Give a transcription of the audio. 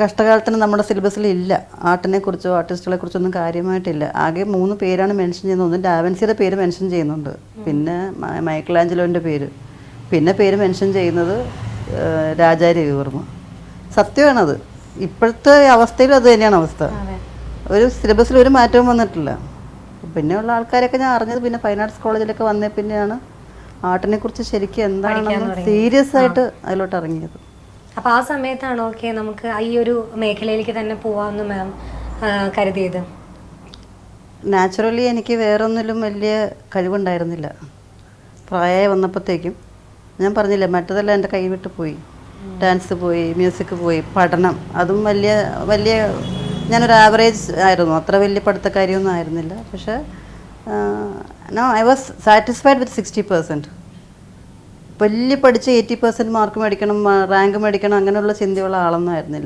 കഷ്ടകാലത്തിന് നമ്മുടെ സിലബസിൽ ഇല്ല. ആർട്ടിനെക്കുറിച്ചോ ആർട്ടിസ്റ്റുകളെ കുറിച്ചൊന്നും കാര്യമായിട്ടില്ല. ആകെ 3 പേരാണ് മെൻഷൻ ചെയ്യുന്നത്. ഒന്ന് ഡാവിൻസിയുടെ പേര് മെൻഷൻ ചെയ്യുന്നുണ്ട്, പിന്നെ മൈക്കിൾ ആഞ്ചലോൻ്റെ പേര്, പിന്നെ പേര് മെൻഷൻ ചെയ്യുന്നത് രാജാരവിവർമ്മ. സത്യമാണത്. ഇപ്പോഴത്തെ അവസ്ഥയിൽ അത് തന്നെയാണ് അവസ്ഥ. ഒരു സിലബസിൽ ഒരു മാറ്റവും വന്നിട്ടില്ല. പിന്നെയുള്ള ആൾക്കാരൊക്കെ ഞാൻ അറിഞ്ഞത് പിന്നെ ഫൈൻ ആർട്സ് കോളേജിലൊക്കെ വന്നേ പിന്നെയാണ് ആർട്ടിനെ കുറിച്ച് ശരിക്കും എന്താണെന്ന് സീരിയസ് ആയിട്ട് അതിലോട്ട് ഇറങ്ങിയത്. അപ്പോൾ ആ സമയത്താണ് ഓക്കെ നമുക്ക് ഈ ഒരു മേഖലയിലേക്ക് തന്നെ പോവാമെന്ന് മാം കരുതിയത്? നാച്ചുറലി എനിക്ക് വേറൊന്നിലും വലിയ കഴിവുണ്ടായിരുന്നില്ല. പ്രായമായി വന്നപ്പോഴത്തേക്കും ഞാൻ പറഞ്ഞില്ലേ, മറ്റതെല്ലാം എൻ്റെ കൈ വിട്ട് പോയി. ഡാൻസ് പോയി, മ്യൂസിക് പോയി, പഠനം അതും വലിയ വലിയ ഞാനൊരു ആവറേജ് ആയിരുന്നു, അത്ര വലിയ പഠിത്തക്കാരിയൊന്നും ആയിരുന്നില്ല. പക്ഷേ no, I was satisfied with 60%. വലിയ പഠിച്ച് 80% മാർക്ക് മേടിക്കണം, റാങ്ക് മേടിക്കണം അങ്ങനെയുള്ള ചിന്തയുള്ള ആളൊന്നും ആയിരുന്നില്ല.